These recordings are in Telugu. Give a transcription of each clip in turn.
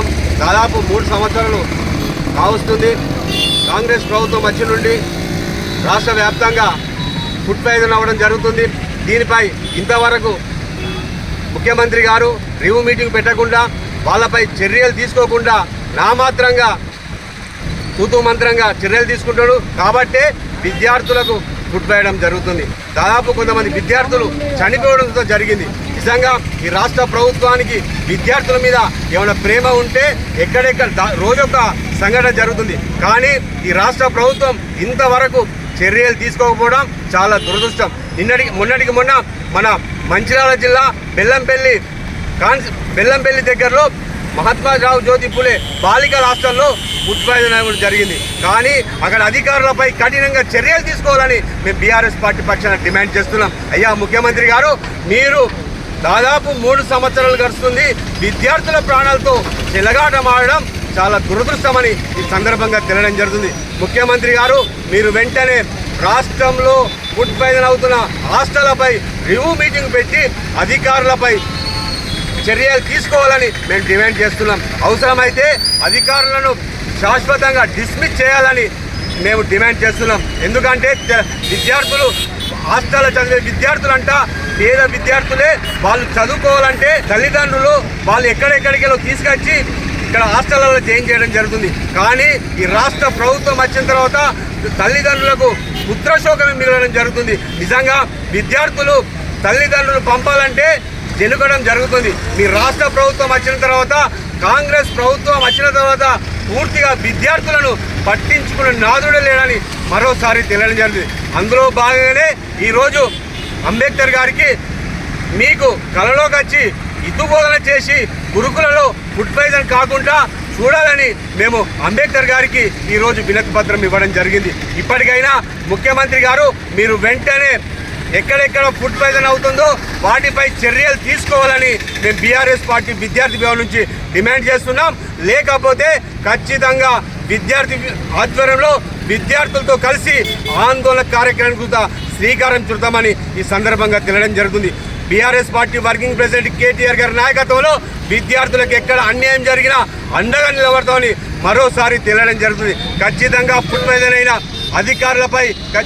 చేస్తున్నాం. దాదాపు 3 సంవత్సరాలు కావస్తుంది. కాంగ్రెస్ ప్రభుత్వం వచ్చి నుండి రాష్ట్ర వ్యాప్తంగా ఫుడ్ పాయిజన్ అవ్వడం జరుగుతుంది. దీనిపై ఇంతవరకు ముఖ్యమంత్రి గారు రివ్యూ మీటింగ్ పెట్టకుండా, వాళ్ళపై చర్యలు తీసుకోకుండా నామాత్రంగా తూతూ మంత్రంగా చర్యలు తీసుకుంటాడు. కాబట్టే విద్యార్థులకు ఫుడ్ వేయడం జరుగుతుంది. దాదాపు కొంతమంది విద్యార్థులు చనిపోవడంతో జరిగింది. నిజంగా ఈ రాష్ట్ర ప్రభుత్వానికి విద్యార్థుల మీద ఏమైనా ప్రేమ ఉంటే ఎక్కడెక్కడ రోజొక సంఘటన జరుగుతుంది. కానీ ఈ రాష్ట్ర ప్రభుత్వం ఇంతవరకు చర్యలు తీసుకోకపోవడం చాలా దురదృష్టం. మొన్నటికి మొన్న మన మంచిర్యాల జిల్లా బెల్లంపల్లి దగ్గరలో మహాత్మారావు జ్యోతి పులే బాలికల హాస్టల్లో ఫుడ్ పాయిజన్ అవ్వడం జరిగింది. కానీ అక్కడ అధికారులపై కఠినంగా చర్యలు తీసుకోవాలని మేము బీఆర్ఎస్ పార్టీ పక్షాన డిమాండ్ చేస్తున్నాం. అయ్యా ముఖ్యమంత్రి గారు, మీరు దాదాపు 3 సంవత్సరాలు గడుస్తుంది. విద్యార్థుల ప్రాణాలతో చెలగాటమాడడం చాలా దురదృష్టమని ఈ సందర్భంగా తెలియడం జరుగుతుంది. ముఖ్యమంత్రి గారు, మీరు వెంటనే రాష్ట్రంలో ఫుడ్ పాయిజన్ అవుతున్న హాస్టళ్లపై రివ్యూ మీటింగ్ పెట్టి అధికారులపై చర్యలు తీసుకోవాలని మేము డిమాండ్ చేస్తున్నాం. అవసరమైతే అధికారులను శాశ్వతంగా డిస్మిస్ చేయాలని మేము డిమాండ్ చేస్తున్నాం. ఎందుకంటే విద్యార్థులు హాస్టల్లో చదివే విద్యార్థులంట పేద విద్యార్థులే. వాళ్ళు చదువుకోవాలంటే తల్లిదండ్రులు వాళ్ళు ఎక్కడెక్కడికి తీసుకొచ్చి ఇక్కడ హాస్టళ్లలో జాయిన్ చేయడం జరుగుతుంది. కానీ ఈ రాష్ట్ర ప్రభుత్వం వచ్చిన తర్వాత తల్లిదండ్రులకు పుత్రశోకమే మిగలడం జరుగుతుంది. నిజంగా విద్యార్థులు తల్లిదండ్రులు పంపాలంటే జనుకడం జరుగుతుంది. మీ రాష్ట్ర ప్రభుత్వం వచ్చిన తర్వాత, కాంగ్రెస్ ప్రభుత్వం వచ్చిన తర్వాత పూర్తిగా విద్యార్థులను పట్టించుకున్న నాదుడే లేడని మరోసారి తెలియడం జరిగింది. అందులో భాగంగానే ఈరోజు అంబేద్కర్ గారికి మీకు కలలోకి వచ్చి హితబోధన చేసి గురుకులలో ఫుడ్ పాయిజన్ కాకుండా చూడాలని మేము అంబేద్కర్ గారికి ఈరోజు వినతి పత్రం ఇవ్వడం జరిగింది. ఇప్పటికైనా ముఖ్యమంత్రి గారు, మీరు వెంటనే ఎక్కడెక్కడ ఫుడ్ పాయిజన్ అవుతుందో వాటిపై చర్యలు తీసుకోవాలని మేము బీఆర్ఎస్ పార్టీ విద్యార్థి భవన్ నుంచి డిమాండ్ చేస్తున్నాం. లేకపోతే ఖచ్చితంగా విద్యార్థి ఆధ్వర్యంలో విద్యార్థులతో కలిసి ఆందోళన కార్యక్రమానికి శ్రీకారం చుడతామని ఈ సందర్భంగా తెలియడం జరుగుతుంది. BRS party working president KTR గారి నాయకత్వంలో విద్యార్థులకు ఎక్కడ అన్యాయం జరిగినా అండగా నిలబడతామని మరోసారి తెలియడం జరుగుతుంది. ఖచ్చితంగా ఫుడ్ పాయిజన్ అయిన అధికారులపై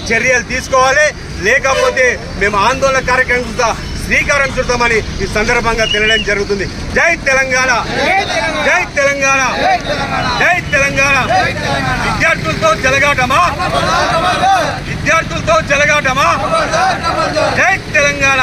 చర్యలు తీసుకోవాలి. లేకపోతే మేము ఆందోళన కార్యక్రమం శ్రీకారం చుడతామని ఈ సందర్భంగా తెలియడం జరుగుతుంది. జై తెలంగాణ, జై తెలంగాణ, జై తెలంగాణ. విద్యార్థులతో చెలగాటమా, విద్యార్థులతో చెలగాటమా. జై తెలంగాణ.